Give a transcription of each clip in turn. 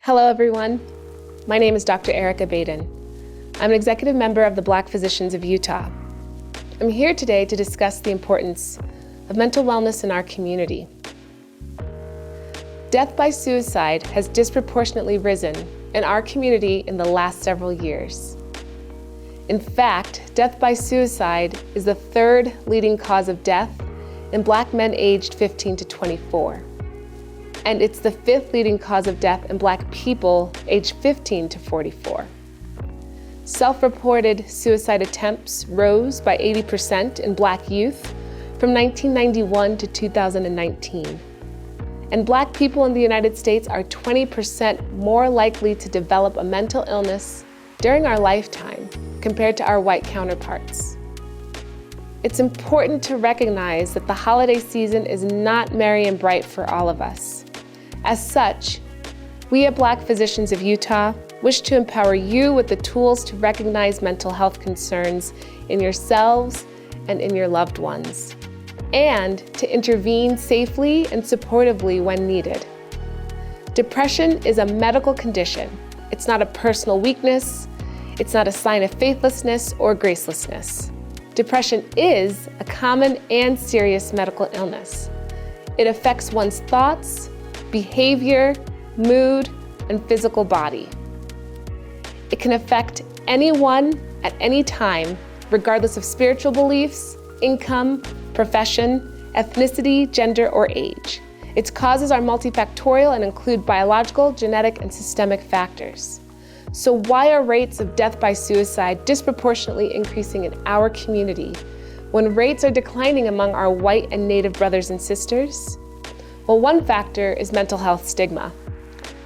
Hello, everyone. My name is Dr. Erica Baden. I'm an executive member of the Black Physicians of Utah. I'm here today to discuss the importance of mental wellness in our community. Death by suicide has disproportionately risen in our community in the last several years. In fact, death by suicide is the third leading cause of death in Black men aged 15 to 24. And it's the fifth leading cause of death in Black people aged 15 to 44. Self-reported suicide attempts rose by 80% in Black youth from 1991 to 2019. And Black people in the United States are 20% more likely to develop a mental illness during our lifetime compared to our white counterparts. It's important to recognize that the holiday season is not merry and bright for all of us. As such, we at Black Physicians of Utah wish to empower you with the tools to recognize mental health concerns in yourselves and in your loved ones, and to intervene safely and supportively when needed. Depression is a medical condition. It's not a personal weakness. It's not a sign of faithlessness or gracelessness. Depression is a common and serious medical illness. It affects one's thoughts, behavior, mood, and physical body. It can affect anyone at any time, regardless of spiritual beliefs, income, profession, ethnicity, gender, or age. Its causes are multifactorial and include biological, genetic, and systemic factors. So why are rates of death by suicide disproportionately increasing in our community when rates are declining among our white and Native brothers and sisters? Well, one factor is mental health stigma.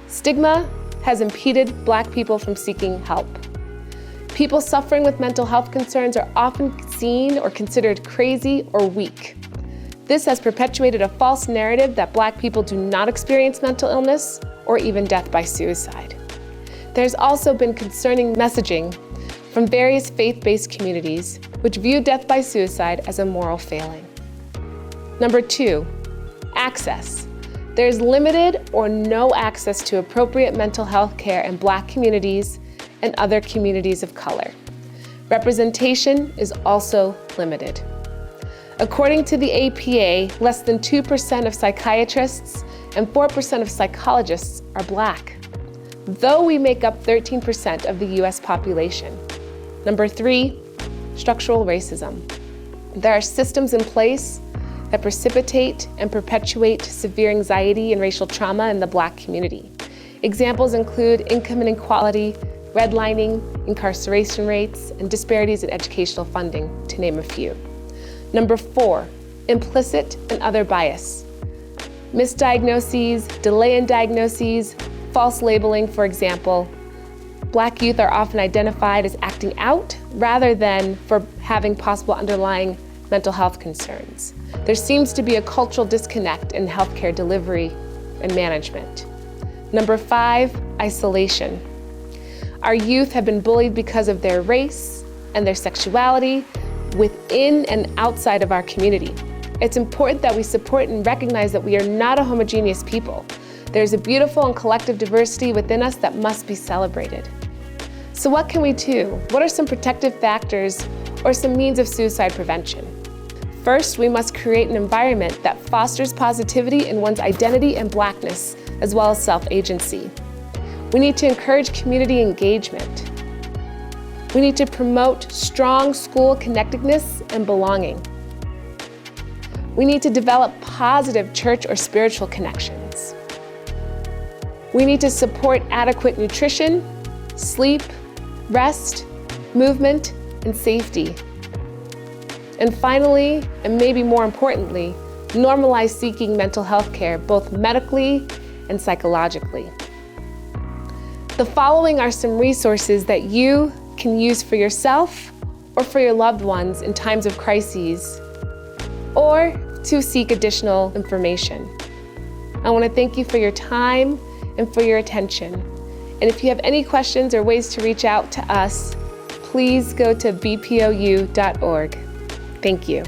Stigma has impeded Black people from seeking help. People suffering with mental health concerns are often seen or considered crazy or weak. This has perpetuated a false narrative that Black people do not experience mental illness or even death by suicide. There's also been concerning messaging from various faith-based communities which view death by suicide as a moral failing. Number 2, access. There's limited or no access to appropriate mental health care in Black communities and other communities of color. Representation is also limited. According to the APA, less than 2% of psychiatrists and 4% of psychologists are Black, though we make up 13% of the US population. Number 3, structural racism. There are systems in place that precipitate and perpetuate severe anxiety and racial trauma in the Black community. Examples include income inequality, redlining, incarceration rates, and disparities in educational funding, to name a few. Number 4, implicit and other bias. Misdiagnoses, delay in diagnoses, false labeling, for example. Black youth are often identified as acting out rather than for having possible underlying mental health concerns. There seems to be a cultural disconnect in healthcare delivery and management. Number 5, isolation. Our youth have been bullied because of their race and their sexuality within and outside of our community. It's important that we support and recognize that we are not a homogeneous people. There's a beautiful and collective diversity within us that must be celebrated. So what can we do? What are some protective factors or some means of suicide prevention? First, we must create an environment that fosters positivity in one's identity and Blackness, as well as self-agency. We need to encourage community engagement. We need to promote strong school connectedness and belonging. We need to develop positive church or spiritual connections. We need to support adequate nutrition, sleep, rest, movement, and safety. And finally, and maybe more importantly, normalize seeking mental health care, both medically and psychologically. The following are some resources that you can use for yourself or for your loved ones in times of crises, or to seek additional information. I want to thank you for your time and for your attention. And if you have any questions or ways to reach out to us, please go to bpou.org. Thank you.